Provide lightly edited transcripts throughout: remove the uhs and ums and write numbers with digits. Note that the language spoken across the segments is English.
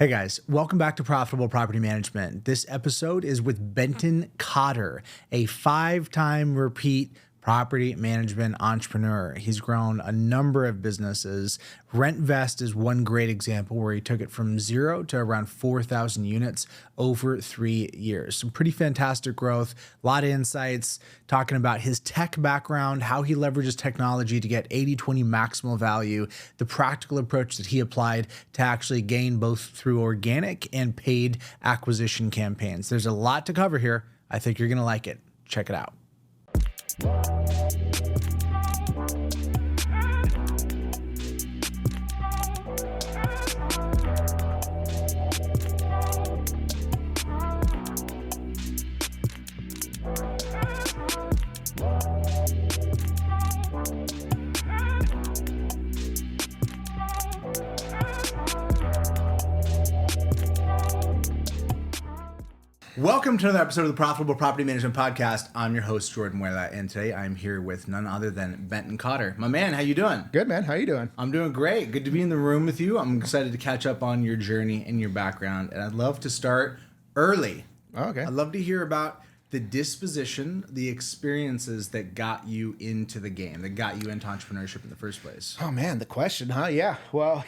Hey guys, welcome back to Profitable Property Management. This episode is with Benton Cotter, a 5-time repeat property management entrepreneur. He's grown a number of businesses. RentVest is one great example where he took it from 0 to around 4,000 units over 3 years. Some pretty fantastic growth, a lot of insights, talking about his tech background, how he leverages technology to get 80-20 maximal value, the practical approach that he applied to actually gain both through organic and paid acquisition campaigns. There's a lot to cover here. I think you're going to like it. Check it out. Welcome to another episode of the Profitable Property Management Podcast. I'm your host, Jordan Muela, and today I'm here with none other than Benton Cotter. My man, how you doing? Good, man. How you doing? I'm doing great. Good to be in the room with you. I'm excited to catch up on your journey and your background, and I'd love to start early. Oh, okay. I'd love to hear about the disposition, the experiences that got you into the game, that got you into entrepreneurship in the first place. Oh, man, the question, huh? Yeah. Well,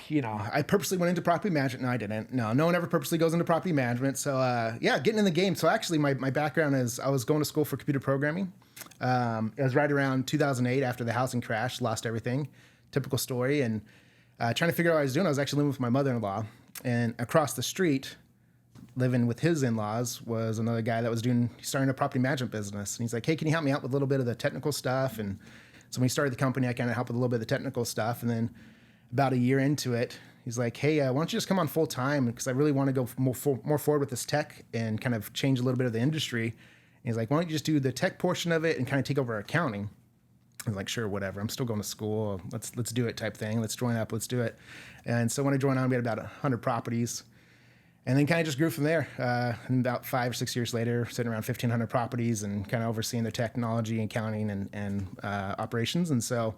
I purposely went into property management. No, I didn't. No one ever purposely goes into property management. So, getting in the game. So, actually, my background is I was going to school for computer programming. It was right around 2008 after the housing crash, lost everything. Typical story. And trying to figure out what I was doing. I was actually living with my mother-in-law. And across the street, living with his in-laws, was another guy that was starting a property management business. And he's like, hey, can you help me out with a little bit of the technical stuff? And so when we started the company, I kind of helped with a little bit of the technical stuff. And then about a year into it, he's like, hey, why don't you just come on full time? Because I really want to go more forward with this tech and kind of change a little bit of the industry. And he's like, why don't you just do the tech portion of it and kind of take over accounting? I was like, sure, whatever. I'm still going to school. Let's do it type thing. Let's join up. Let's do it. And so when I joined on, we had about 100 properties. And then kind of just grew from there. And about 5 or 6 years later, sitting around 1,500 properties and kind of overseeing their technology, accounting, and operations. And so,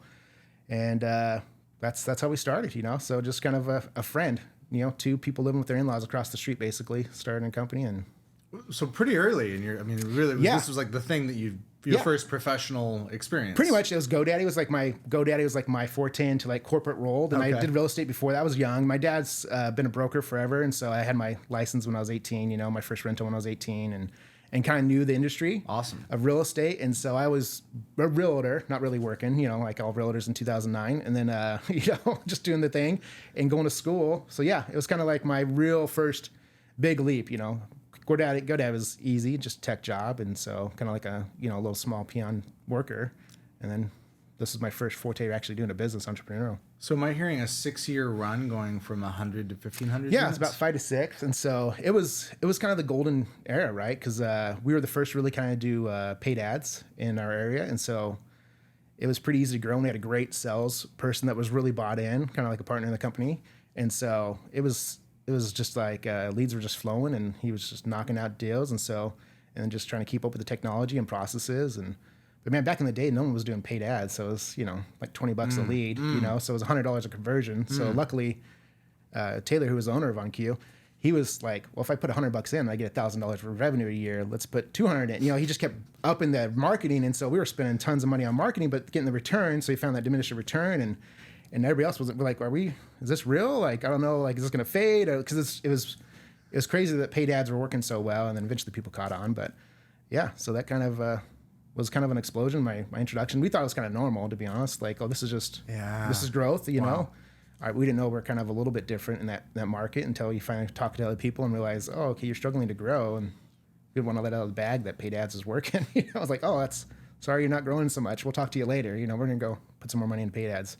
that's how we started, So just kind of a friend, 2 people living with their in-laws across the street, basically, starting a company. And so pretty early in your, really, yeah. This was like the thing that your first professional experience. Pretty much, it was GoDaddy was like my forte into like corporate role. And I did real estate before that. I was young. My dad's been a broker forever, and so I had my license when I was 18. My first rental when I was 18, and kind of knew the industry. Awesome. Of real estate, and so I was a realtor, not really working, like all realtors in 2009, and then just doing the thing and going to school. So yeah, it was kind of like my real first big leap. GoDaddy was easy, just tech job, and so kind of like a little small peon worker, and then this is my first forte actually doing a business entrepreneurial. So am I hearing a 6-year run going from 100 to 1,500? Yeah, it's about 5 to 6, and so it was kind of the golden era, right? Because we were the first to really kind of do paid ads in our area, and so it was pretty easy to grow. And we had a great sales person that was really bought in, kind of like a partner in the company, and so it was just like leads were just flowing, and he was just knocking out deals, and just trying to keep up with the technology and processes. But man, back in the day, no one was doing paid ads, so it was like $20 a lead, so it was $100 a conversion. So luckily, Taylor, who was the owner of OnQ, he was like, well, if I put $100 in, I get $1,000 for revenue a year. Let's put $200 in. He just kept upping the marketing, and so we were spending tons of money on marketing, but getting the return. So he found that diminished return, and everybody else was like, is this real? Like, I don't know, like, is this going to fade? Because it was crazy that paid ads were working so well, and then eventually people caught on. But yeah, so that kind of was kind of an explosion, my introduction. We thought it was kind of normal, to be honest. Like, this is growth, Wow. All right, we didn't know we're kind of a little bit different in that market until you finally talk to other people and realize, oh, okay, you're struggling to grow, and we didn't want to let out of the bag that paid ads is working. I was like, oh, sorry you're not growing so much. We'll talk to you later. We're going to go put some more money in paid ads.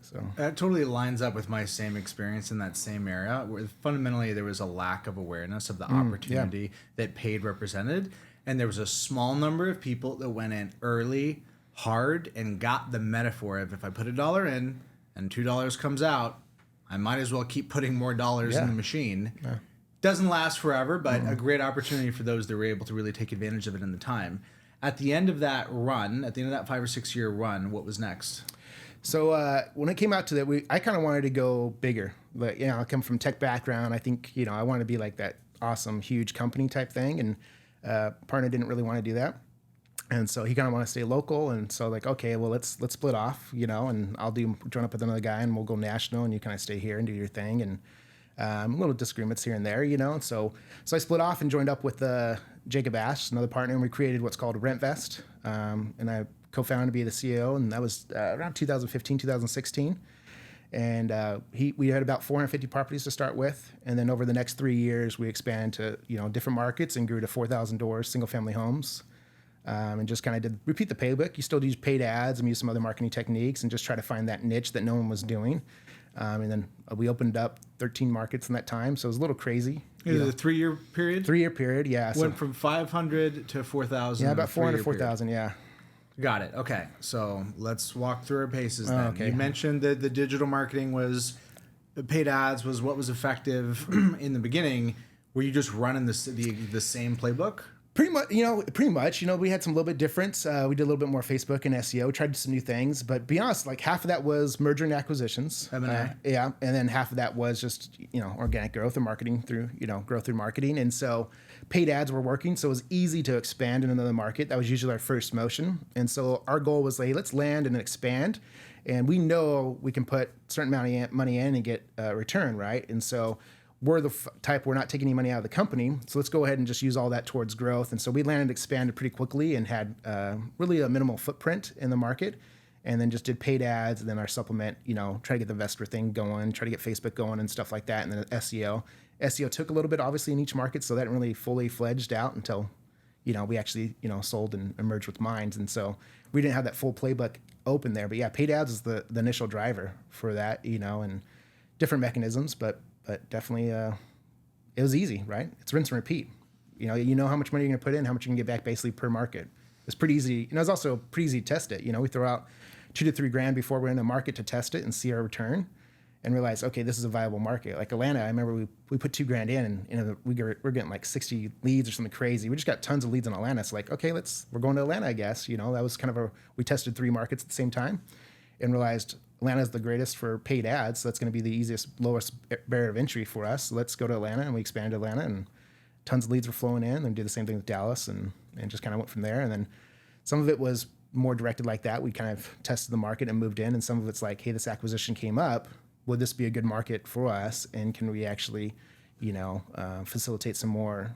So that totally lines up with my same experience in that same area, where fundamentally there was a lack of awareness of the opportunity that paid represented. And there was a small number of people that went in early, hard, and got the metaphor of, if I put $1 in and $2 comes out, I might as well keep putting more dollars in the machine. Yeah. Doesn't last forever, but a great opportunity for those that were able to really take advantage of it in the time. At the end of that run, at the end of that 5 or 6 year run, what was next? So when it came out to that, I kind of wanted to go bigger. But, I come from tech background. I think, I wanted to be like that awesome, huge company type thing. And partner didn't really want to do that. And so he kind of wanted to stay local. And so like, okay, well, let's split off, and I'll join up with another guy and we'll go national and you kind of stay here and do your thing. And little disagreements here and there, And so I split off and joined up with Jacob Ash, another partner, and we created what's called RentVest. And I co-founded to be the CEO, and that was around 2015, 2016. And we had about 450 properties to start with. And then over the next 3 years, we expanded to, different markets and grew to 4,000 doors, single family homes. And just kind of repeat the playbook. You still use paid ads and use some other marketing techniques and just try to find that niche that no one was doing. And then we opened up 13 markets in that time. So it was a little crazy. Is it a 3-year period? 3-year period, yeah. Went from 500 to 4,000. Yeah, about 400, 4,000, yeah. Got it. Okay. So let's walk through our paces then. Okay. You mentioned that the digital marketing paid ads was what was effective in the beginning. Were you just running the same playbook? Pretty much. We had some little bit difference. We did a little bit more Facebook and SEO, tried some new things. But be honest, like half of that was merger and acquisitions. M&A. Yeah. And then half of that was just, organic growth or marketing through, growth through marketing. And so paid ads were working. So it was easy to expand in another market. That was usually our first motion. And so our goal was, like, let's land and then expand. And we know we can put a certain amount of money in and get a return, right? And so we're the type, we're not taking any money out of the company. So let's go ahead and just use all that towards growth. And so we landed, expanded pretty quickly and had really a minimal footprint in the market. And then just did paid ads and then our supplement, try to get the investor thing going, try to get Facebook going and stuff like that. And then SEO. SEO took a little bit, obviously, in each market. So that didn't really fully fledged out until, we actually, sold and merged with Minds. And so we didn't have that full playbook open there. But yeah, paid ads is the initial driver for that, and different mechanisms. But definitely, it was easy, right? It's rinse and repeat. You know how much money you're going to put in, how much you can get back basically per market. It's pretty easy. It's also pretty easy to test it. We throw out $2,000 to $3,000 before we're in a market to test it and see our return, and realize, okay, this is a viable market. Like Atlanta, I remember we put $2,000 in, and we're getting like 60 leads or something crazy. We just got tons of leads in Atlanta. So like, okay, we're going to Atlanta, I guess. That was kind of we tested 3 markets at the same time, and realized Atlanta is the greatest for paid ads. So that's going to be the lowest barrier of entry for us. So let's go to Atlanta, and we expanded Atlanta, and tons of leads were flowing in. And did the same thing with Dallas, and just kind of went from there. And then some of it was more directed like that. We kind of tested the market and moved in. And some of it's like, hey, this acquisition came up. Would this be a good market for us? And can we actually, facilitate some more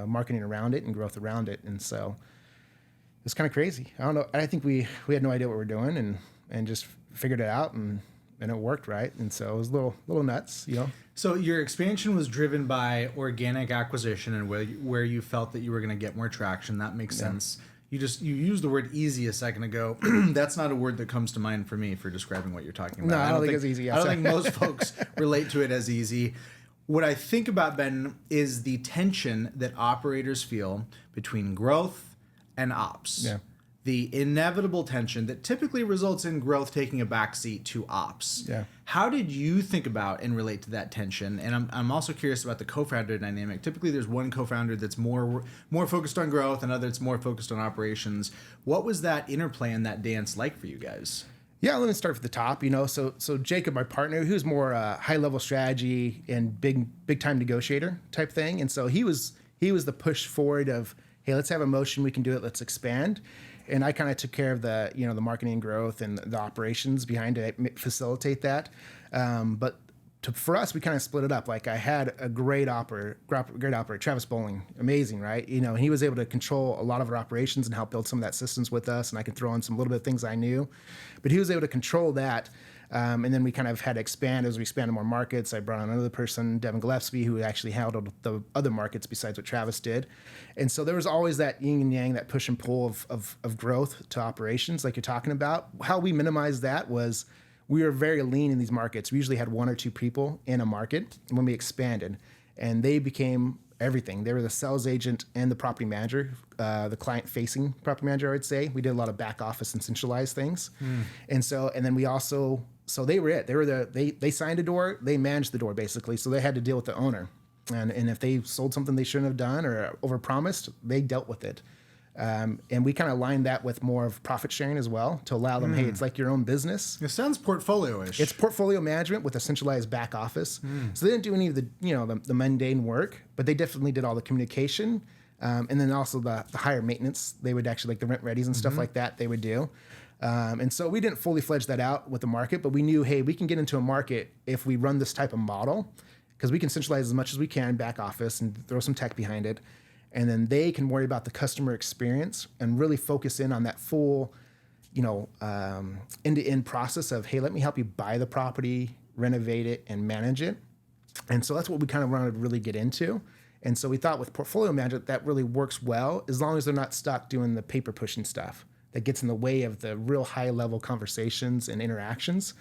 marketing around it and growth around it? And so it's kind of crazy. I don't know. I think we had no idea what we were doing, and just figured it out, and it worked, right? And so it was a little nuts, So your expansion was driven by organic acquisition and where you felt that you were going to get more traction. That makes sense. You used the word easy a second ago. That's not a word that comes to mind for me for describing what you're talking about. No, I don't think it's easy. I don't think most folks relate to it as easy. What I think about, Ben, is the tension that operators feel between growth and ops. Yeah. The inevitable tension that typically results in growth taking a backseat to ops. Yeah. How did you think about and relate to that tension? And I'm also curious about the co-founder dynamic. Typically, there's one co-founder that's more focused on growth, another that's more focused on operations. What was that interplay and that dance like for you guys? Yeah, let me start from the top. So Jacob, my partner, he was more high level strategy and big time negotiator type thing, and so he was the push forward of, hey, let's have a motion, we can do it, let's expand. And I kind of took care of the marketing and growth and the operations behind it, facilitate that. But for us, we kind of split it up. Like I had a great operator, Travis Bowling, amazing, right? He was able to control a lot of our operations and help build some of that systems with us. And I could throw in some little bit of things I knew, but he was able to control that. And then we kind of had to expand as we expanded more markets. I brought on another person, Devin Gillespie, who actually handled the other markets besides what Travis did. And so there was always that yin and yang, that push and pull of growth to operations like you're talking about. How we minimized that was we were very lean in these markets. We usually had 1 or 2 people in a market when we expanded, and they became everything. They were the sales agent and the property manager, the client-facing property manager, I would say. We did a lot of back office and centralized things. And then we also, so they were it. They signed a door, they managed the door basically. So they had to deal with the owner. And if they sold something they shouldn't have done or overpromised, they dealt with it. And we kind of aligned that with more of profit sharing as well to allow them, hey, it's like your own business. It sounds portfolio-ish. It's portfolio management with a centralized back office. So they didn't do any of the, the mundane work, but they definitely did all the communication. And then also the higher maintenance, they would actually, like the rent readies and stuff like that, they would do. And so we didn't fully fledge that out with the market, but we knew, hey, we can get into a market if we run this type of model, because we can centralize as much as we can back office and throw some tech behind it. And then they can worry about the customer experience and really focus in on that full, end-to-end process of, hey, let me help you buy the property, renovate it, and manage it. And so that's what we kind of wanted to really get into. And so we thought with portfolio management, that really works well, as long as they're not stuck doing the paper pushing stuff that gets in the way of the real high level conversations and interactions.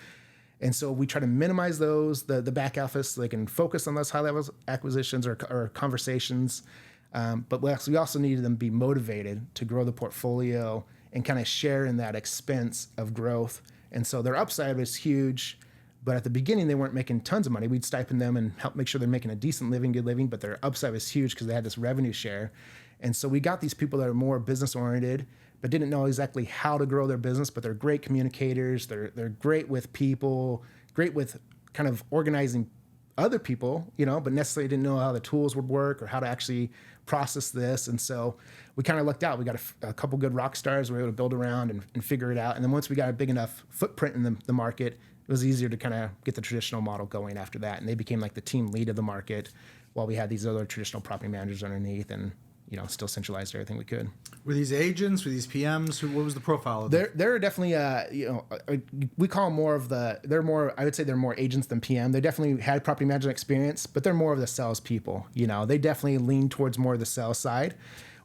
And so we try to minimize those, the back office, so they can focus on those high level acquisitions or conversations. But we also needed them to be motivated to grow the portfolio and kind of share in that expense of growth. And so their upside was huge, but at the beginning they weren't making tons of money. We'd stipend them and help make sure they're making a decent living, good living, but their upside was huge because they had this revenue share. And so we got these people that are more business oriented, but didn't know exactly how to grow their business, but they're great communicators. They're great with people, great with kind of organizing other people, but necessarily didn't know how the tools would work or how to actually process this. And so we kind of lucked out. We got a couple good rock stars we were able to build around and figure it out. And then once we got a big enough footprint in the market, it was easier to kind of get the traditional model going after that. And they became like the team lead of the market while we had these other traditional property managers underneath and, still centralized everything we could. Were these agents? Were these PMs? What was the profile of them? They're definitely, we call them I would say they're more agents than PM. They definitely had property management experience, but they're more of the sales people. They definitely lean towards more of the sales side,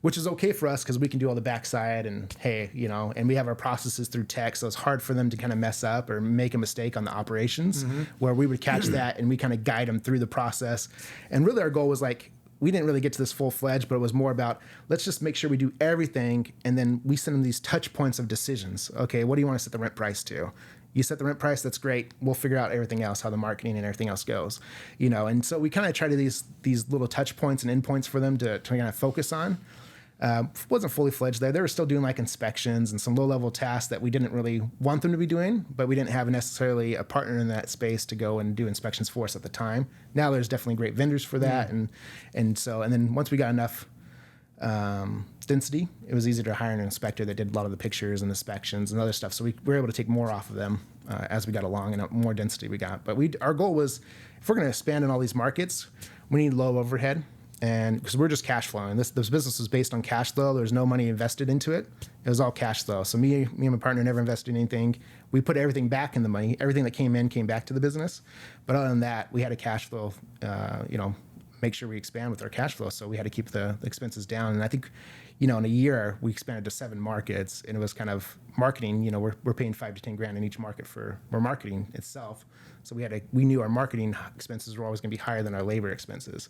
which is okay for us because we can do all the backside and hey, and we have our processes through tech. So it's hard for them to kind of mess up or make a mistake on the operations where we would catch that and we kind of guide them through the process. And really our goal was like, we didn't really get to this full-fledged, but it was more about, let's just make sure we do everything, and then we send them these touch points of decisions. Okay, what do you want to set the rent price to? You set the rent price, that's great. We'll figure out everything else, how the marketing and everything else goes. And so we kind of try to these little touch points and endpoints for them to kind of focus on. Wasn't fully fledged there. They were still doing like inspections and some low-level tasks that we didn't really want them to be doing, but we didn't have necessarily a partner in that space to go and do inspections for us at the time. Now there's definitely great vendors for that, and then once we got enough density, it was easier to hire an inspector that did a lot of the pictures and inspections and other stuff. So we were able to take more off of them as we got along and more density we got. But our goal was, if we're going to expand in all these markets, we need low overhead. And because we're just cash flowing, this business was based on cash flow. There was no money invested into it. It was all cash flow. So me and my partner never invested in anything. We put everything back in the money. Everything that came back to the business. But other than that, we had a cash flow, make sure we expand with our cash flow. So we had to keep the expenses down. And I think, in a year we expanded to 7 markets, and it was kind of marketing. We're paying $5,000 to $10,000 in each market for marketing itself. So we knew our marketing expenses were always going to be higher than our labor expenses,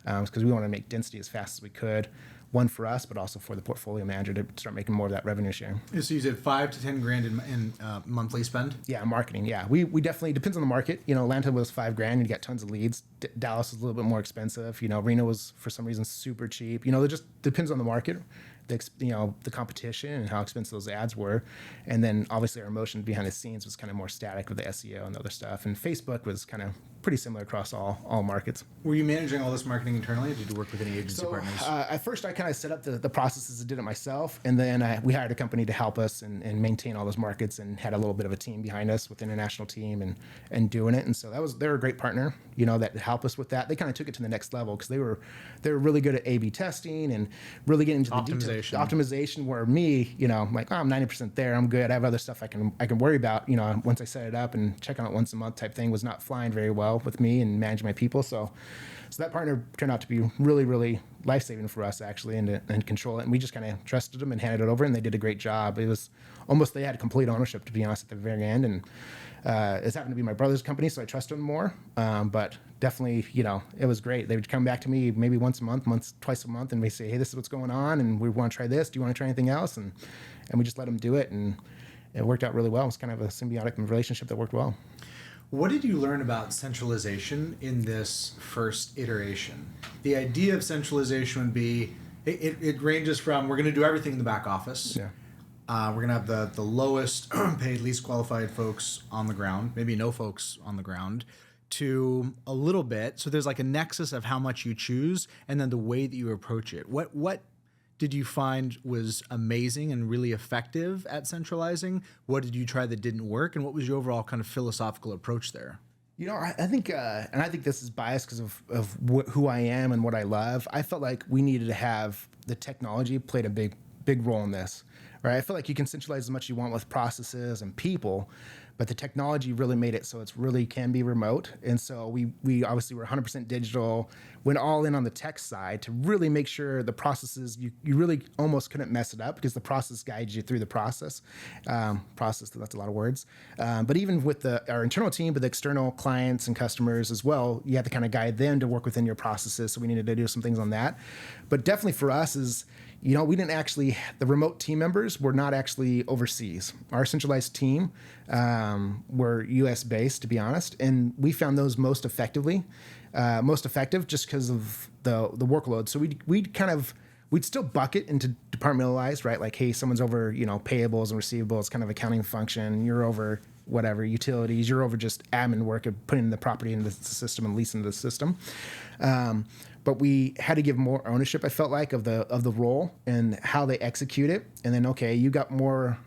because we wanted to make density as fast as we could. One for us, but also for the portfolio manager to start making more of that revenue share. So you said $5,000 to $10,000 in monthly spend? Yeah, marketing. Yeah, we definitely, depends on the market. Atlanta was $5,000 and you got tons of leads. Dallas was a little bit more expensive. Reno was for some reason super cheap. It just depends on the market, the competition and how expensive those ads were. And then obviously our motion behind the scenes was kind of more static with the SEO and the other stuff. And Facebook was kind of pretty similar across all markets. Were you managing all this marketing internally, or did you work with any agency partners? At first I kind of set up the processes and did it myself, and then we hired a company to help us and maintain all those markets, and had a little bit of a team behind us with an international team and doing it. And so they were a great partner, that helped us with that. They kind of took it to the next level because they were really good at A/B testing and really getting into the optimization. Where me, I'm like, I'm 90% there, I'm good. I have other stuff I can worry about. Once I set it up and check on it once a month type thing was not flying very well with me and managing my people. So that partner turned out to be really, really life-saving for us actually, and control it. And we just kind of trusted them and handed it over, and they did a great job. It was almost, they had complete ownership, to be honest, at the very end. And it's happened to be my brother's company, so I trusted them more. But definitely, it was great. They would come back to me maybe twice a month, and we say, hey, this is what's going on, and we want to try this. Do you want to try anything else? And we just let them do it, and it worked out really well. It was kind of a symbiotic relationship that worked well. What did you learn about centralization in this first iteration? The idea of centralization would be It ranges from we're going to do everything in the back office. Yeah. We're going to have the lowest paid, least qualified folks on the ground, maybe no folks on the ground, to a little bit. So there's like a nexus of how much you choose and then the way that you approach it. What did you find was amazing and really effective at centralizing? What did you try that didn't work? And what was your overall kind of philosophical approach there? You know, I think, and I think this is biased because of who I am and what I love. I felt like we needed to have the technology played a big role in this, right? I feel like you can centralize as much as you want with processes and people, but the technology really made it so it's really can be remote. And so we obviously were 100% digital, went all in on the tech side to really make sure the processes, you really almost couldn't mess it up because the process guides you through the process. That's a lot of words. But even with our internal team, but the external clients and customers as well, you have to kind of guide them to work within your processes. So we needed to do some things on that. But definitely for us is, you know, we didn't actually, the remote team members were not actually overseas. Our centralized team were US based, to be honest. And we found those most effective just because of the workload. So we'd still bucket into departmentalized, right? Like, hey, someone's over, you know, payables and receivables, kind of accounting function. You're over whatever, utilities. You're over just admin work of putting the property into the system and leasing the system. But we had to give more ownership, I felt like, of the role and how they execute it. And then, okay, you got more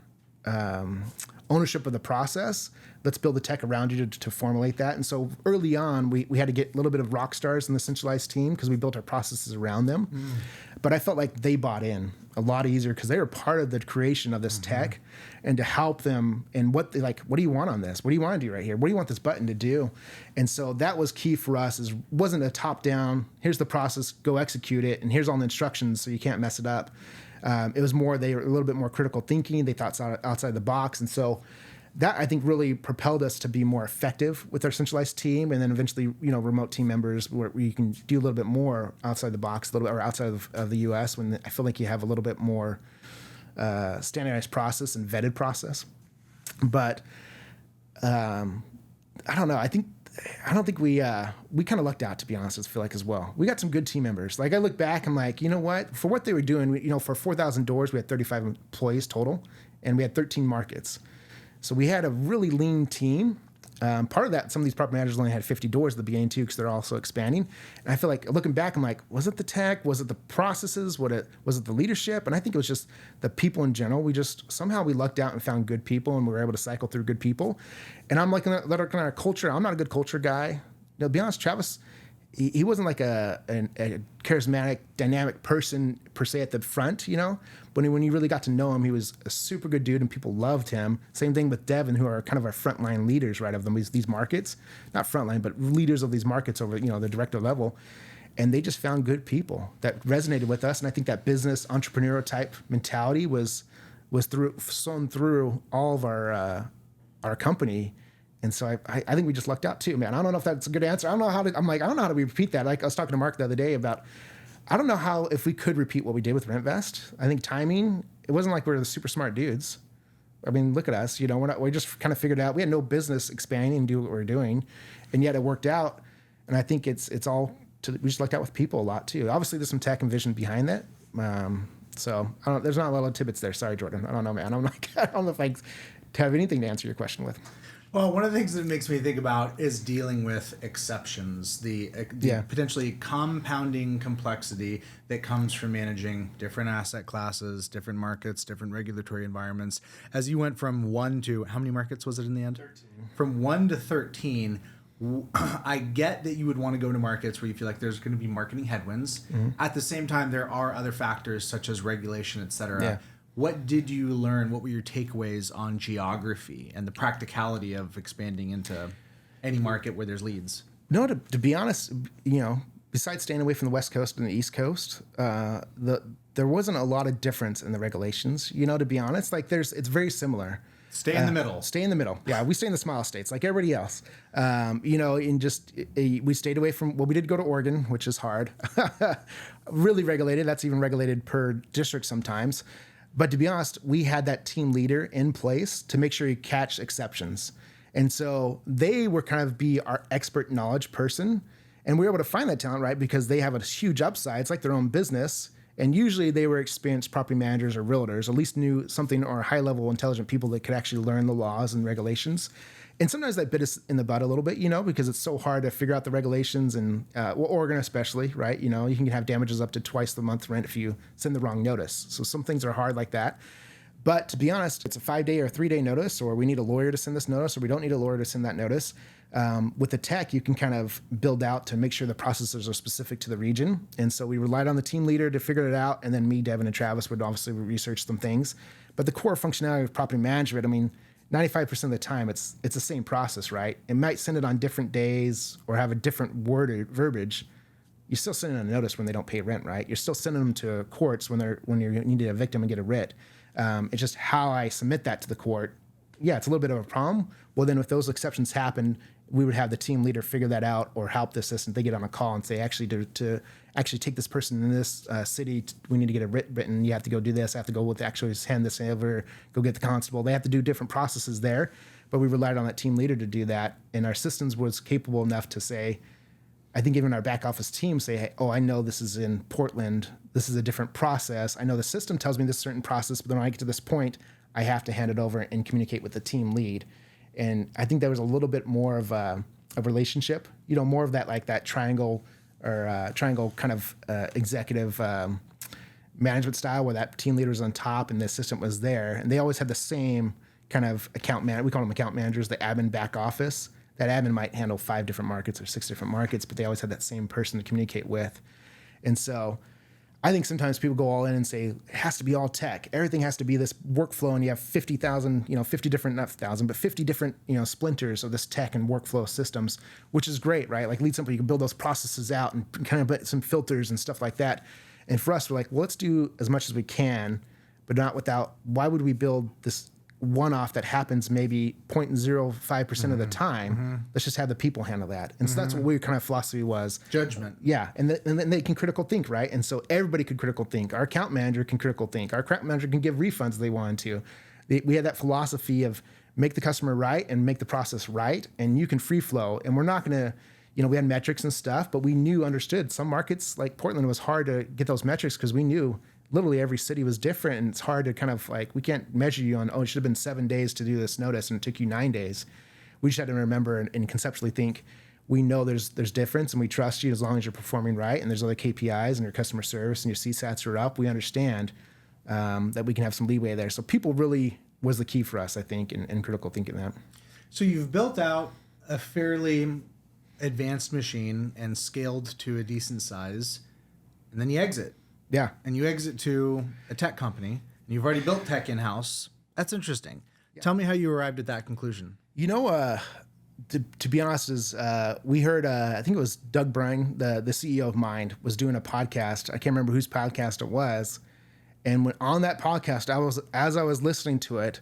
ownership of the process. Let's build the tech around you to formulate that. And so early on, we had to get a little bit of rock stars in the centralized team because we built our processes around them. But I felt like they bought in a lot easier because they were part of the creation of this tech, and to help them and what do you want on this? What do you want to do right here? What do you want this button to do? And so that was key for us. Wasn't a top down, here's the process, go execute it, and here's all the instructions so you can't mess it up. It was more, they were a little bit more critical thinking. They thought outside the box. And so that, I think, really propelled us to be more effective with our centralized team, and then eventually, you know, remote team members where you can do a little bit more outside the box, a little bit, or outside of the U.S. when I feel like you have a little bit more standardized process and vetted process. But I don't know. I don't think we kind of lucked out, to be honest. I feel like as well. We got some good team members. Like I look back, I'm like, you know what? For what they were doing, you know, for 4,000 doors, we had 35 employees total, and we had 13 markets. So we had a really lean team. Part of that, some of these property managers only had 50 doors at the beginning too, because they're also expanding. And I feel like looking back, I'm like, was it the tech? Was it the processes? Was it the leadership? And I think it was just the people in general. We lucked out and found good people, and we were able to cycle through good people. And I'm looking at our culture. I'm not a good culture guy. You know, to be honest, Travis, he wasn't like a charismatic, dynamic person per se at the front, you know. But when you really got to know him, he was a super good dude, and people loved him. Same thing with Devin, who are kind of our frontline leaders, right, of these markets. Not frontline, but leaders of these markets over, you know, the director level. And they just found good people that resonated with us. And I think that business entrepreneurial type mentality was sown through all of our company. And so I think we just lucked out too, man. I don't know if that's a good answer. I don't know how to repeat that. Like I was talking to Mark the other day about, I don't know if we could repeat what we did with RentVest. I think timing, it wasn't like we were the super smart dudes. I mean, look at us, you know, we just kind of figured out, we had no business expanding and do what we were doing, and yet it worked out. And I think we just lucked out with people a lot too. Obviously there's some tech and vision behind that. So there's not a lot of tidbits there. Sorry, Jordan. I don't know, man. I don't know if I have anything to answer your question with. Well, one of the things that makes me think about is dealing with exceptions, the potentially compounding complexity that comes from managing different asset classes, different markets, different regulatory environments. As you went from 1 to, how many markets was it in the end? 13. From 1 to 13, I get that you would want to go to markets where you feel like there's going to be marketing headwinds. Mm-hmm. At the same time, there are other factors such as regulation, et cetera. Yeah. What did you learn? What were your takeaways on geography and the practicality of expanding into any market where there's leads? No, to be honest, you know, besides staying away from the West Coast and the East Coast, there wasn't a lot of difference in the regulations. You know, to be honest, like it's very similar. Stay in the middle. Stay in the middle. Yeah, we stay in the smile states like everybody else. You know, we stayed away from, well, we did go to Oregon, which is hard. Really regulated. That's even regulated per district sometimes. But to be honest, we had that team leader in place to make sure you catch exceptions. And so they were kind of be our expert knowledge person. And we were able to find that talent, right? Because they have a huge upside. It's like their own business. And usually they were experienced property managers or realtors, at least knew something, or high level intelligent people that could actually learn the laws and regulations. And sometimes that bit us in the butt a little bit, because it's so hard to figure out the regulations, and Oregon especially, right? You can have damages up to twice the month rent if you send the wrong notice. So some things are hard like that. But to be honest, it's a 5-day or 3-day notice, or we need a lawyer to send this notice, or we don't need a lawyer to send that notice. With the tech, you can kind of build out to make sure the processes are specific to the region. And so we relied on the team leader to figure it out. And then me, Devin, and Travis would obviously research some things. But the core functionality of property management, 95% of the time, it's the same process, right? It might send it on different days or have a different word or verbiage. You're still sending a notice when they don't pay rent, right? You're still sending them to courts when you need to evict them and get a writ. It's just how I submit that to the court. Yeah, it's a little bit of a problem. Well, then if those exceptions happen, we would have the team leader figure that out, or help the assistant. They get on a call and say, actually, to actually take this person in this city, we need to get a writ written. You have to go do this. I have to go with actually hand this over, go get the constable. They have to do different processes there. But we relied on that team leader to do that. And our systems was capable enough to say, I think even our back office team say, hey, I know this is in Portland. This is a different process. I know the system tells me this certain process, but then when I get to this point, I have to hand it over and communicate with the team lead. And I think there was a little bit more of a relationship, more of that, like that triangle kind of executive management style, where that team leader was on top and the assistant was there. And they always had the same kind of account manager. We call them account managers, the admin back office. That admin might handle 5 different markets or 6 different markets, but they always had that same person to communicate with. And so I think sometimes people go all in and say, it has to be all tech. Everything has to be this workflow, and you have 50 different, splinters of this tech and workflow systems, which is great, right? Like Lead Simple, you can build those processes out and kind of put some filters and stuff like that. And for us, we're like, well, let's do as much as we can, but not without, why would we build this one-off that happens maybe 0.05% of the time? Let's just have the people handle that. And so that's what our kind of philosophy was. Judgment. Yeah. And then they can critical think, right? And so everybody could critical think. Our account manager can critical think. Our account manager can give refunds if they want to. We had that philosophy of make the customer right and make the process right, and you can free flow. And we're not going to, we had metrics and stuff, but we understood some markets like Portland, it was hard to get those metrics because we knew literally every city was different, and it's hard to kind of we can't measure you on, it should have been 7 days to do this notice and it took you 9 days. We just had to remember and conceptually think, we know there's difference, and we trust you as long as you're performing right, and there's other KPIs and your customer service and your CSATs are up. We understand that we can have some leeway there. So people really was the key for us, I think, in critical thinking that. So you've built out a fairly advanced machine and scaled to a decent size, and then you exit. Yeah. And you exit to a tech company, and you've already built tech in-house. That's interesting. Yeah. Tell me how you arrived at that conclusion. To be honest, we heard, I think it was Doug Bryan, the CEO of Mind, was doing a podcast. I can't remember whose podcast it was. And when on that podcast, as I was listening to it,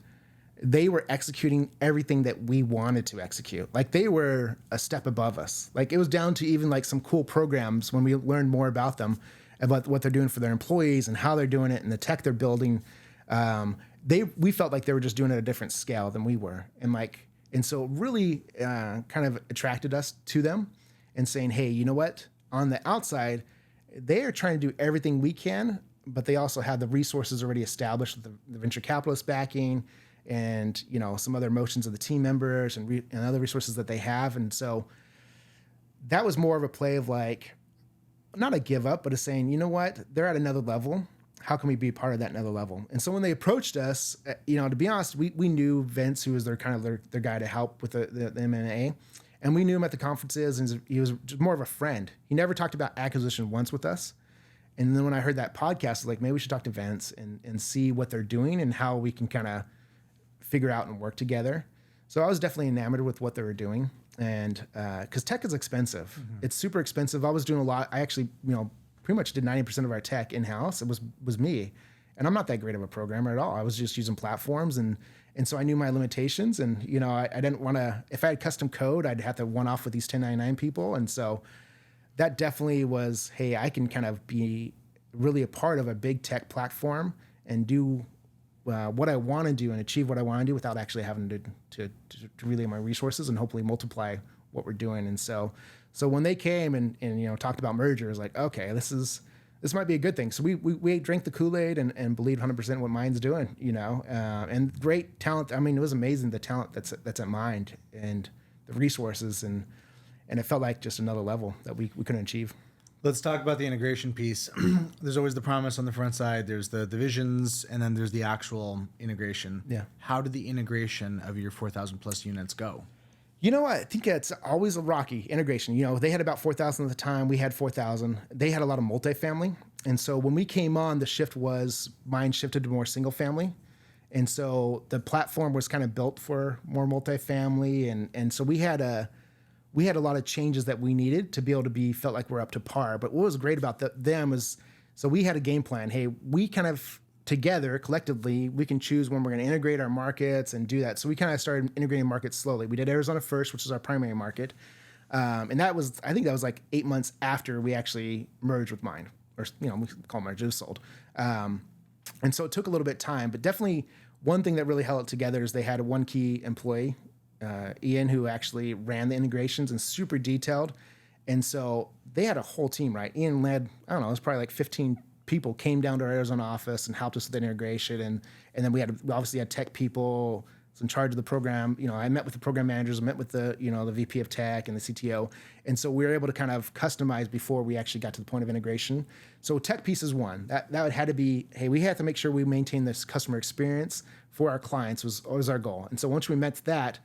they were executing everything that we wanted to execute. Like they were a step above us. Like it was down to even like some cool programs when we learned more about them, about what they're doing for their employees and how they're doing it and the tech they're building. We felt like they were just doing it at a different scale than we were. And so it really kind of attracted us to them and saying, hey, you know what? On the outside, they are trying to do everything we can, but they also have the resources already established with the venture capitalist backing and, some other emotions of the team members and other resources that they have. And so that was more of a play of not a give up, but a saying, you know what, they're at another level. How can we be part of that another level? And so when they approached us, to be honest, we knew Vince, who was their guy to help with the M&A, and we knew him at the conferences, and he was just more of a friend. He never talked about acquisition once with us. And then when I heard that podcast, I was like, maybe we should talk to Vince and see what they're doing and how we can kind of figure out and work together. So I was definitely enamored with what they were doing. And because tech is expensive. It's super expensive. I was doing a lot. I actually, pretty much did 90% of our tech in-house. It was me. And I'm not that great of a programmer at all. I was just using platforms. And so I knew my limitations. And, I didn't want to, if I had custom code, I'd have to one-off with these 1099 people. And so that definitely was, hey, I can kind of be really a part of a big tech platform and do what I want to do and achieve what I want to do without actually having to relay my resources and hopefully multiply what we're doing. And so when they came and talked about mergers, like, okay, this is this might be a good thing. So we drank the Kool-Aid and believed 100% what Mind's doing, and great talent. I mean, it was amazing, the talent that's at Mind and the resources, and it felt like just another level that we couldn't achieve. Let's talk about the integration piece. There's always the promise on the front side. There's the divisions, and then there's the actual integration. Yeah. How did the integration of your 4,000 plus units go? I think it's always a rocky integration. They had about 4,000 at the time. We had 4,000. They had a lot of multifamily. And so when we came on, the shift was mine shifted to more single family. And so the platform was kind of built for more multifamily. And so we had a lot of changes that we needed to be able to felt like we're up to par. But what was great about them was, so we had a game plan. Hey, we kind of together, collectively, we can choose when we're going to integrate our markets and do that. So we kind of started integrating markets slowly. We did Arizona first, which is our primary market. And I think that was like 8 months after we actually merged with Mine, or, we call it merged, it was sold. And so it took a little bit of time, but definitely one thing that really held it together is they had one key employee, Ian, who actually ran the integrations and super detailed. And so they had a whole team, right? Ian led, I don't know, it was probably like 15 people came down to our Arizona office and helped us with the integration. And then we obviously had tech people in charge of the program. I met with the program managers, I met with the VP of tech and the CTO. And so we were able to kind of customize before we actually got to the point of integration. So tech piece is one. That had to be, hey, we had to make sure we maintain this customer experience for our clients was our goal. And so once we met that,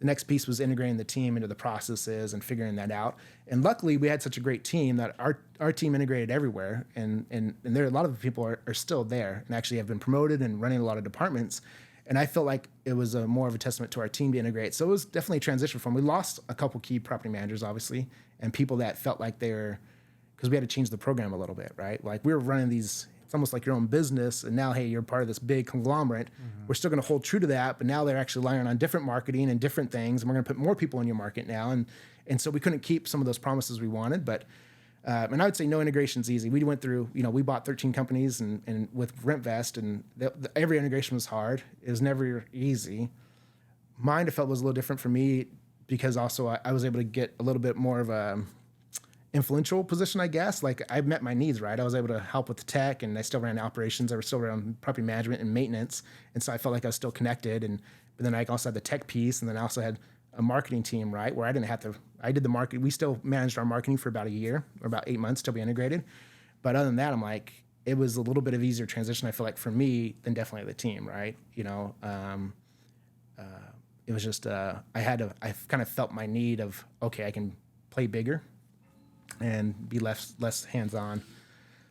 the next piece was integrating the team into the processes and figuring that out. And luckily, we had such a great team that our team integrated everywhere. And there are a lot of people are still there and actually have been promoted and running a lot of departments. And I felt like it was more of a testament to our team to integrate. So it was definitely a transition from, we lost a couple key property managers, obviously, and people that felt like they were, because we had to change the program a little bit, right? Like we were running these, it's almost like your own business. And now, hey, you're part of this big conglomerate. Mm-hmm. We're still going to hold true to that, but now they're actually relying on different marketing and different things. And we're going to put more people in your market now. And so we couldn't keep some of those promises we wanted, but and I would say no integration's easy. We went through, we bought 13 companies and with RentVest, and every integration was hard. It was never easy. Mine, I felt, was a little different for me because also I was able to get a little bit more of a influential position, I guess. Like I met my needs, right? I was able to help with the tech, and I still ran operations. I was still around property management and maintenance. And so I felt like I was still connected. But then I also had the tech piece, and then I also had a marketing team, right? Where I didn't have to, I did the market. We still managed our marketing for about a year or about 8 months till we integrated. But other than that, I'm like, it was a little bit of easier transition, I feel like, for me than definitely the team, right? It was just, I kind of felt my need of, okay, I can play bigger and be less hands-on.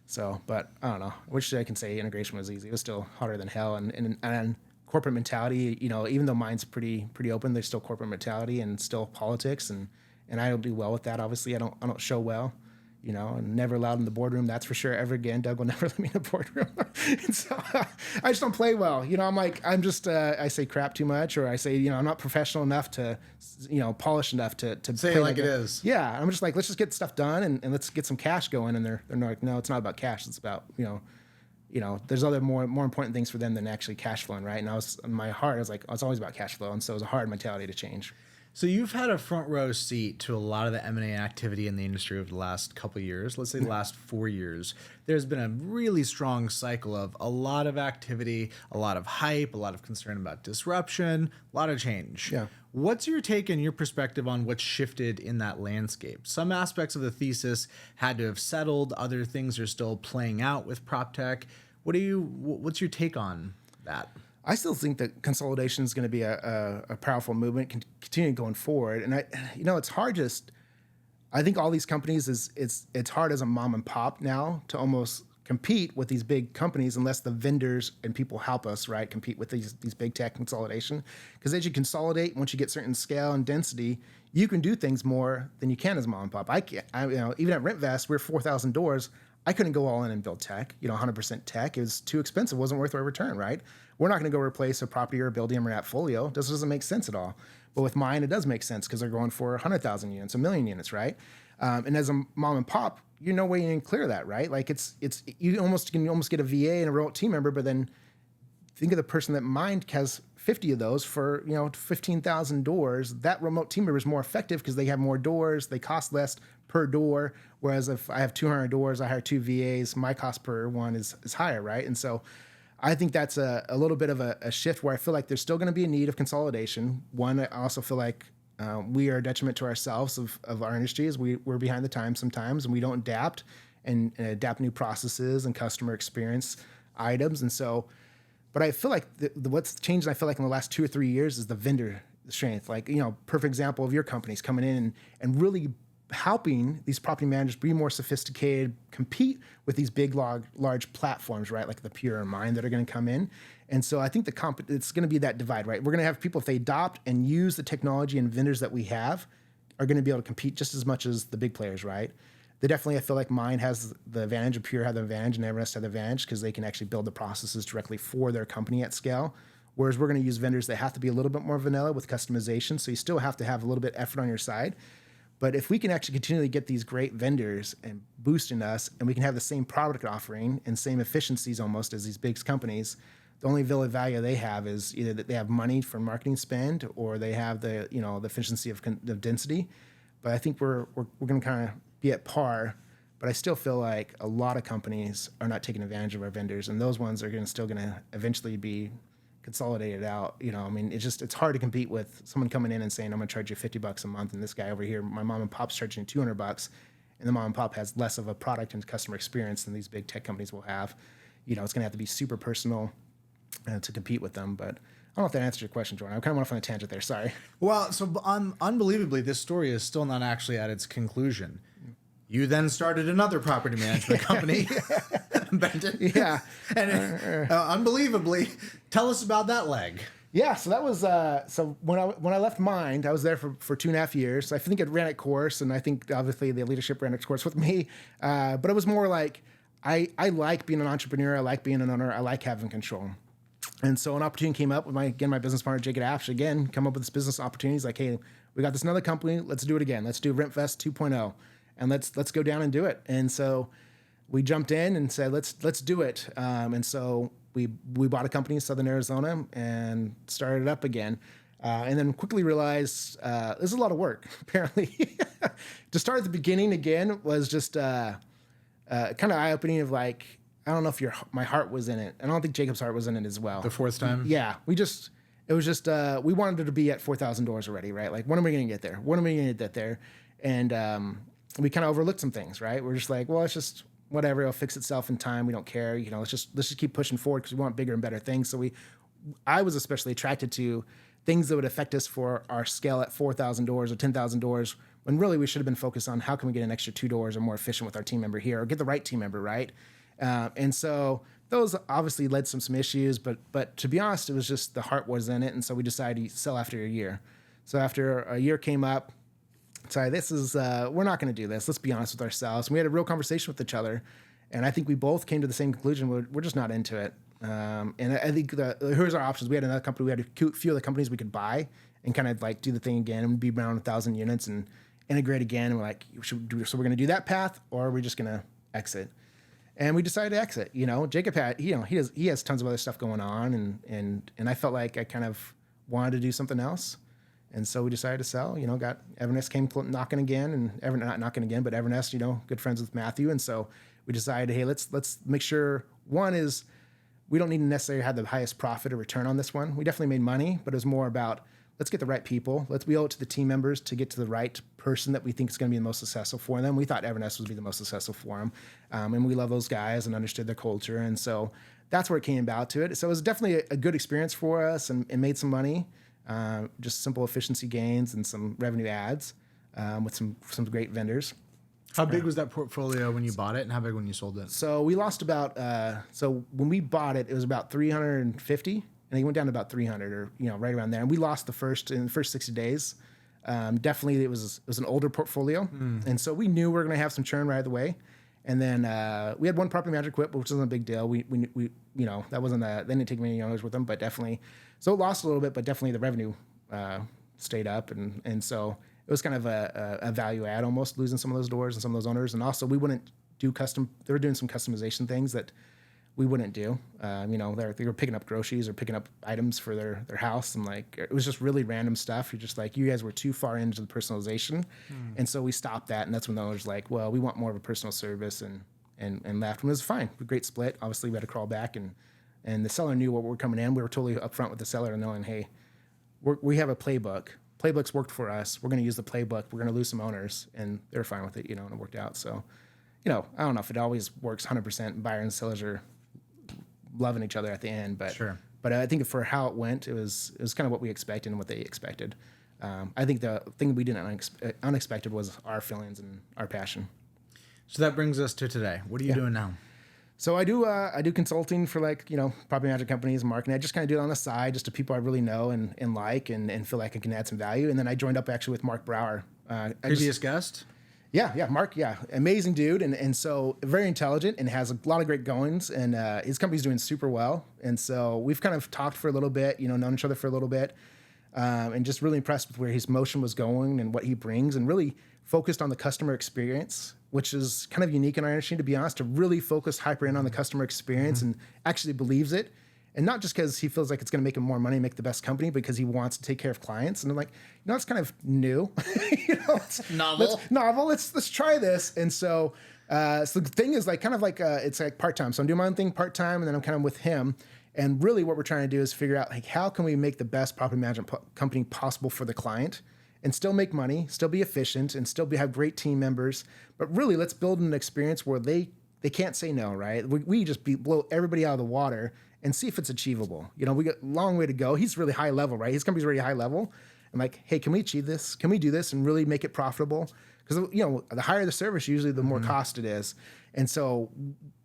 So, but I don't know, I wish I can say integration was easy. It was still harder than hell. And corporate mentality, even though mine's pretty open, there's still corporate mentality and still politics, and I don't do well with that. Obviously, I don't show well, and never allowed in the boardroom. That's for sure. Ever again, Doug will never let me in the boardroom. And so I just don't play well. I'm like, I say crap too much, or I say, I'm not professional enough to, polished enough to say it like it is. Yeah, I'm just like, let's just get stuff done and let's get some cash going. And they're like, no, it's not about cash. It's about there's other more important things for them than actually cash flowing, right? And in my heart, I was like, it's always about cash flow. And so it was a hard mentality to change. So you've had a front row seat to a lot of the M&A activity in the industry over the last couple of years, let's say the last 4 years. There's been a really strong cycle of a lot of activity, a lot of hype, a lot of concern about disruption, a lot of change. Yeah. What's your take and your perspective on what's shifted in that landscape? Some aspects of the thesis had to have settled. Other things are still playing out with prop tech. What's your take on that? I still think that consolidation is going to be a powerful movement, continue going forward. And it's hard. I think all these companies it's hard as a mom and pop now to almost compete with these big companies unless the vendors and people help us, right? Compete with these big tech consolidation. Because as you consolidate, once you get certain scale and density, you can do things more than you can as a mom and pop. Even at RentVest, we're 4,000 doors. I couldn't go all in and build tech, 100% tech. It was too expensive. It wasn't worth our return, right? We're not going to go replace a property or a building in our portfolio. This doesn't make sense at all. But with mine, it does make sense because they're going for 100,000 units, 1 million units, right? And as a mom and pop, no way you can clear that, right? Like you can almost get a VA and a remote team member, but then think of the person that mine has 50 of those for 15,000 doors. That remote team member is more effective because they have more doors, they cost less per door. Whereas if I have 200 doors, I hire 2 VAs, my cost per one is higher, right? And so I think that's a little bit of a shift where I feel like there's still going to be a need of consolidation. One, I also feel like we are a detriment to ourselves of our industries. We're behind the times sometimes, and we don't adapt and adapt new processes and customer experience items. And so, but I feel like what's changed, I feel like in the last 2 or 3 years, is the vendor strength. Like, perfect example of your companies coming in and really helping these property managers be more sophisticated, compete with these big, large platforms, right? Like the Pure and Mine that are going to come in. And so I think it's going to be that divide, right? We're going to have people, if they adopt and use the technology and vendors that we have, are going to be able to compete just as much as the big players, right? They definitely, I feel like Mine has the advantage, of Pure have the advantage, and EverNest have the advantage because they can actually build the processes directly for their company at scale. Whereas we're going to use vendors that have to be a little bit more vanilla with customization. So you still have to have a little bit of effort on your side. But if we can actually continually get these great vendors and boosting us, and we can have the same product offering and same efficiencies almost as these big companies, the only real value they have is either that they have money for marketing spend, or they have the efficiency of density. But I think we're going to kind of be at par. But I still feel like a lot of companies are not taking advantage of our vendors, and those ones are still going to eventually be consolidated out. I mean, it's hard to compete with someone coming in and saying, I'm going to charge you $50 a month, and this guy over here, my mom and pop's charging $200, and the mom and pop has less of a product and customer experience than these big tech companies will have. It's going to have to be super personal to compete with them. But I don't know if that answers your question, Jordan. I kind of went off on a tangent there. Sorry. Well, so unbelievably, this story is still not actually at its conclusion. You then started another property management company, Benton. Yeah. And unbelievably, tell us about that leg. Yeah, so that was so when I left Mind, I was there for 2.5 years. I think it ran its course, and I think obviously the leadership ran its course with me. But it was more like I like being an entrepreneur. I like being an owner. I like having control. And so an opportunity came up with my business partner, Jacob Apsh, again, come up with this business opportunity. He's like, hey, we got this another company. Let's do it again. Let's do RentVest 2.0. And let's go down and do it. And so we jumped in and said, let's do it. And so we bought a company in Southern Arizona and started it up again. And then quickly realized there's a lot of work, apparently. To start at the beginning again was just kind of eye-opening of like, I don't know if my heart was in it. I don't think Jacob's heart was in it as well. The fourth time? Yeah. We wanted it to be at 4,000 doors already, right? Like, when are we going to get there? When are we going to get there? And we kind of overlooked some things, right? We're just like, well, it's just whatever. It'll fix itself in time. We don't care. Let's just keep pushing forward because we want bigger and better things. So I was especially attracted to things that would affect us for our scale at 4,000 doors or 10,000 doors, when really we should have been focused on how can we get an extra 2 doors or more efficient with our team member here, or get the right team member, right? And so those obviously led to some issues, but to be honest, it was just the heart was in it. And so we decided to sell after a year. So after a year came up, sorry, this is, we're not going to do this. Let's be honest with ourselves. And we had a real conversation with each other. And I think we both came to the same conclusion. We're just not into it. And I think here's our options. We had another company. We had a few other companies we could buy and kind of like do the thing again and be around 1,000 units and integrate again. And we're like, so we're going to do that path, or are we just going to exit? And we decided to exit. Jacob had, he has tons of other stuff going on. And I felt like I kind of wanted to do something else. And so we decided to sell. Got EverNest came knocking again, and not knocking again, but EverNest, good friends with Matthew. And so we decided, hey, let's make sure, one is we don't need to necessarily have the highest profit or return on this one. We definitely made money, but it was more about, let's get the right people. We owe it to the team members to get to the right person that we think is going to be the most successful for them. We thought EverNest would be the most successful for them. And we love those guys and understood their culture. And so that's where it came about to it. So it was definitely a good experience for us and made some money. Just simple efficiency gains and some revenue adds with some great vendors. How big was that portfolio when you bought it, and how big when you sold it? So we lost about, so when we bought it, it was about 350, and it went down to about 300, or right around there. And we lost in the first 60 days. Definitely, it was an older portfolio, and so we knew we were going to have some churn right away. And then we had one property manager quit, which wasn't a big deal. We that wasn't they didn't take many owners with them, but definitely, so it lost a little bit, but definitely the revenue stayed up, and so it was kind of a value add almost, losing some of those doors and some of those owners. And also we wouldn't do custom. They were doing some customization things that we wouldn't do. They were picking up groceries or picking up items for their house, and like it was just really random stuff. You're just like, you guys were too far into the personalization, and so we stopped that. And that's when the owner's like, well, we want more of a personal service, and left. And it was fine, a great split. Obviously, we had to crawl back, and the seller knew what we were coming in. We were totally upfront with the seller, knowing, hey, we have a playbook. Playbook's worked for us. We're going to use the playbook. We're going to lose some owners, and they were fine with it, and it worked out. So, I don't know if it always works 100%. Buyer and sellers are loving each other at the end, but Sure. But I think for how it went, it was kind of what we expected and what they expected. I think the thing we didn't unexpected was our feelings and our passion. So that brings us to today. What are you doing now? So I do consulting for property management companies, marketing. I just kind of do it on the side, just to people I really know and like and feel like I can add some value. And then I joined up actually with Mark Brower. Previous guest? Yeah, Mark, amazing dude, and so very intelligent and has a lot of great goings, and his company's doing super well. And so we've kind of talked for a little bit, known each other for a little bit, and just really impressed with where his motion was going and what he brings, and really focused on the customer experience, which is kind of unique in our industry, to be honest, to really focus hyper in on the customer experience and actually believes it. And not just because he feels like it's going to make him more money, make the best company, because he wants to take care of clients. And I'm like, it's kind of new. It's novel. Let's try this. And so the thing is it's like part-time. So I'm doing my own thing part-time, and then I'm kind of with him. And really what we're trying to do is figure out, like, how can we make the best property management company possible for the client and still make money, still be efficient, and still have great team members. But really, let's build an experience where they can't say no, right? We just blow everybody out of the water and see if it's achievable. We got a long way to go. He's really high level, right? His company's really high level. I'm like, hey, can we achieve this? Can we do this and really make it profitable? Because, the higher the service, usually the more cost it is. And so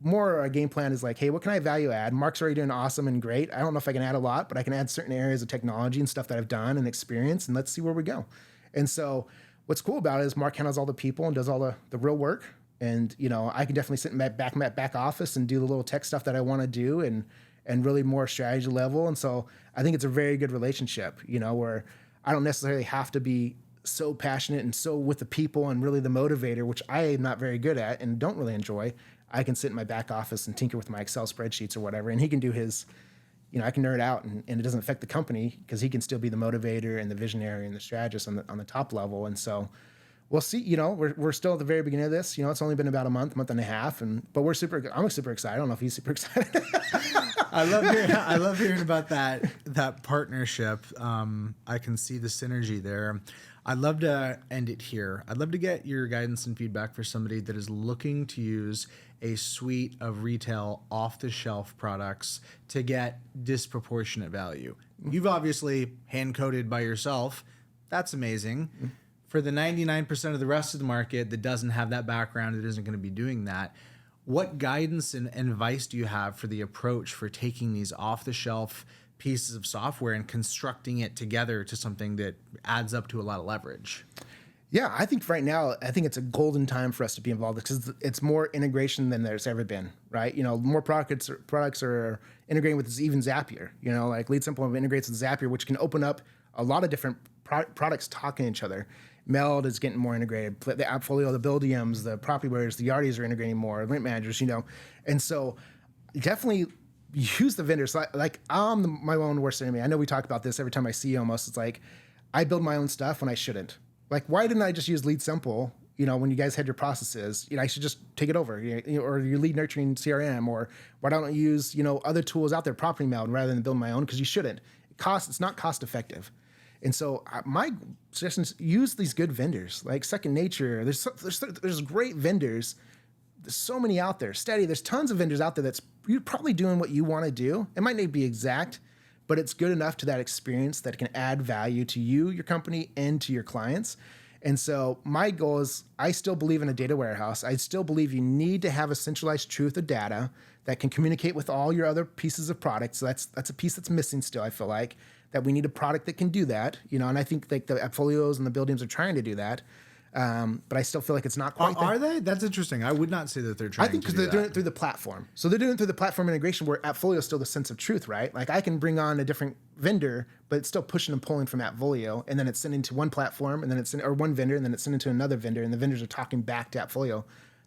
more our game plan is like, hey, what can I value add? Mark's already doing awesome and great. I don't know if I can add a lot, but I can add certain areas of technology and stuff that I've done and experience, and let's see where we go. And so what's cool about it is Mark handles all the people and does all the real work. And, I can definitely sit in my back office and do the little tech stuff that I want to do and really more strategy level. And so I think it's a very good relationship, where I don't necessarily have to be so passionate and so with the people and really the motivator, which I am not very good at and don't really enjoy. I can sit in my back office and tinker with my Excel spreadsheets or whatever, and he can do his, I can nerd out and it doesn't affect the company because he can still be the motivator and the visionary and the strategist on the top level. And so we'll see, we're still at the very beginning of this. It's only been about a month and a half, I'm super excited. I don't know if he's super excited. I love hearing about that partnership. I can see the synergy there. I'd love to end it here. I'd love to get your guidance and feedback for somebody that is looking to use a suite of retail off-the-shelf products to get disproportionate value. You've obviously hand-coded by yourself. That's amazing. For the 99% of the rest of the market that doesn't have that background, that isn't going to be doing that, what guidance and advice do you have for the approach for taking these off-the-shelf pieces of software and constructing it together to something that adds up to a lot of leverage? Yeah, I think right now, it's a golden time for us to be involved because it's more integration than there's ever been, right? More products are integrating with this, even Zapier. Like Lead Simple integrates with Zapier, which can open up a lot of different products talking to each other. Meld is getting more integrated. The Appfolio, the Buildiums, the property wares, the Yardies are integrating more. Rent managers, and so definitely use the vendors. Like I'm my own worst enemy. I know we talk about this every time I see you. Almost, it's like I build my own stuff when I shouldn't. Like, why didn't I just use Lead Simple? When you guys had your processes, I should just take it over, or your lead nurturing CRM, or why don't I use other tools out there, Property Meld, rather than build my own? Because you shouldn't. It's not cost effective. And so my suggestions, use these good vendors like Second Nature. There's great vendors. There's so many out there. Steady. There's tons of vendors out there you're probably doing what you want to do. It might not be exact, but it's good enough to that experience that it can add value to you, your company, and to your clients. And so my goal is, I still believe in a data warehouse. I still believe you need to have a centralized truth of data that can communicate with all your other pieces of products. So that's a piece that's missing still, I feel like. That we need a product that can do that, and I think like the Appfolios and the Buildiums are trying to do that, but I still feel like it's not quite. Are they? That's interesting. I would not say that they're trying. I think because they're doing it through the platform. So they're doing it through the platform integration, where Appfolio is still the sense of truth, right? Like I can bring on a different vendor, but it's still pushing and pulling from Appfolio, and then it's sending to one platform, and then or one vendor, and then it's sending to another vendor, and the vendors are talking back to Appfolio.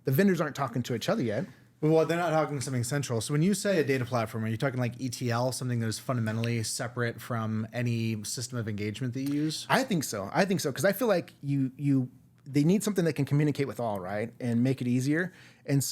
The vendors aren't talking to each other yet. Well, they're not talking something central. So when you say a data platform, are you talking like ETL, something that is fundamentally separate from any system of engagement that you use? I think so. Because I feel like they need something that can communicate with all, right, and make it easier. And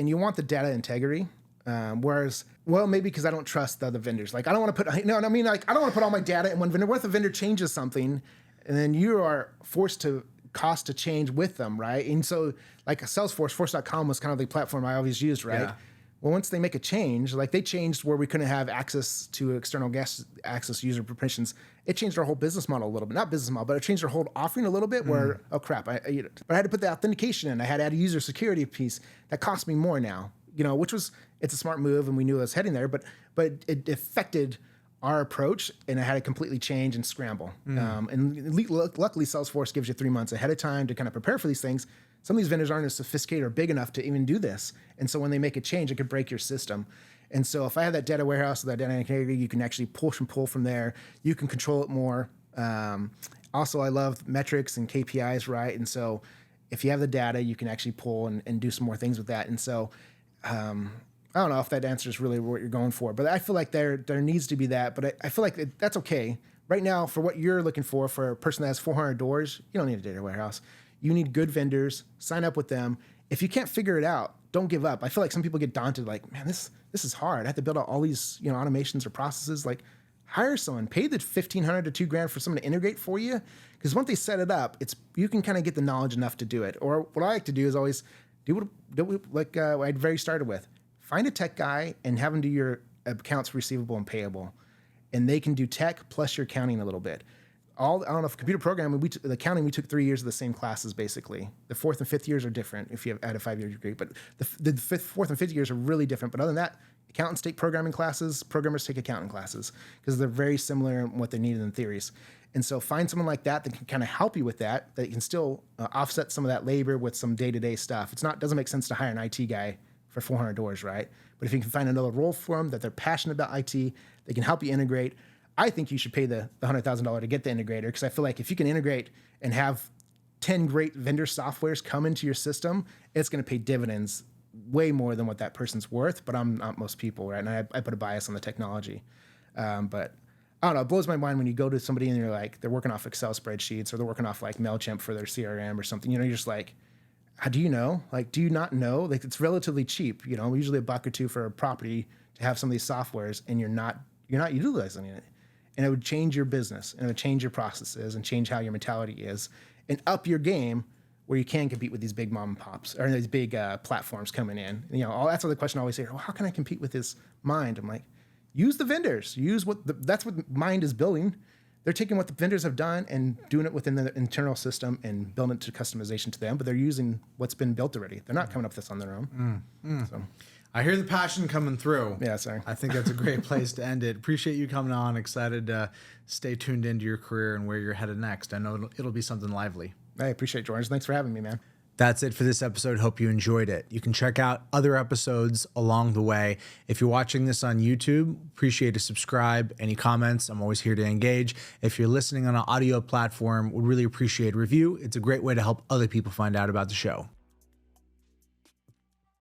you want the data integrity. Whereas, well, maybe because I don't trust the other vendors. Like I don't want to put, I don't want to put all my data in one vendor. What if a vendor changes something, and then you are forced to cost to change with them, right? And so, like Salesforce, Force.com was kind of the platform I always used, right? Yeah. Well, once they make a change, like they changed where we couldn't have access to external guest access user permissions, it changed our whole business model a little bit. Not business model, but it changed our whole offering a little bit where, oh crap, but I had to put the authentication in. I had to add a user security piece. That cost me more now, it's a smart move and we knew it was heading there, but it affected our approach and I had to completely change and scramble. And luckily Salesforce gives you 3 months ahead of time to kind of prepare for these things. Some of these vendors aren't as sophisticated or big enough to even do this. And so when they make a change, it could break your system. And so if I have that data warehouse, that data integrity, you can actually push and pull from there. You can control it more. Also, I love metrics and KPIs, right? And so if you have the data, you can actually pull and do some more things with that. And so I don't know if that answers really what you're going for, but I feel like there needs to be that. But I feel like that's okay. Right now, for what you're looking for a person that has 400 doors, you don't need a data warehouse. You need good vendors, sign up with them. If you can't figure it out, don't give up. I feel like some people get daunted, like, man, this is hard. I have to build out all these, automations or processes. Like, hire someone, pay the $1,500 to $2,000 for someone to integrate for you. Because once they set it up, you can kind of get the knowledge enough to do it. Or what I like to do is always do what I very started with. Find a tech guy and have them do your accounts receivable and payable. And they can do tech plus your accounting a little bit. I don't know, if computer programming, the accounting, we took 3 years of the same classes, basically. The fourth and fifth years are different if you have had a 5-year degree, but the fourth and fifth years are really different. But other than that, accountants take programming classes, programmers take accounting classes, because they're very similar in what they need in theories. And so find someone like that can kind of help you with that can still offset some of that labor with some day-to-day stuff. Doesn't make sense to hire an IT guy for 400 doors, right? But if you can find another role for them that they're passionate about IT, they can help you integrate. I think you should pay the $100,000 to get the integrator, because I feel like if you can integrate and have 10 great vendor softwares come into your system, it's going to pay dividends way more than what that person's worth. But I'm not most people, right? And I put a bias on the technology. But I don't know, it blows my mind when you go to somebody and you're like, they're working off Excel spreadsheets or they're working off like MailChimp for their CRM or something. You're just like, how do you know? Like, do you not know? Like, it's relatively cheap, usually $1 or $2 for a property to have some of these softwares, and you're not utilizing it. And it would change your business, and it would change your processes and change how your mentality is, and up your game where you can compete with these big mom and pops or these big platforms coming in. And, that's what the question I always say, well, how can I compete with this Mind? I'm like, use the vendors. Use that's what Mind is building. They're taking what the vendors have done and doing it within the internal system and building it to customization to them, but they're using what's been built already. They're not coming up with this on their own. So. I hear the passion coming through. Yeah, sorry. I think that's a great place to end it. Appreciate you coming on. Excited to stay tuned into your career and where you're headed next. I know it'll be something lively. I appreciate it, George. Thanks for having me, man. That's it for this episode. Hope you enjoyed it. You can check out other episodes along the way. If you're watching this on YouTube, appreciate a subscribe. Any comments, I'm always here to engage. If you're listening on an audio platform, would really appreciate a review. It's a great way to help other people find out about the show.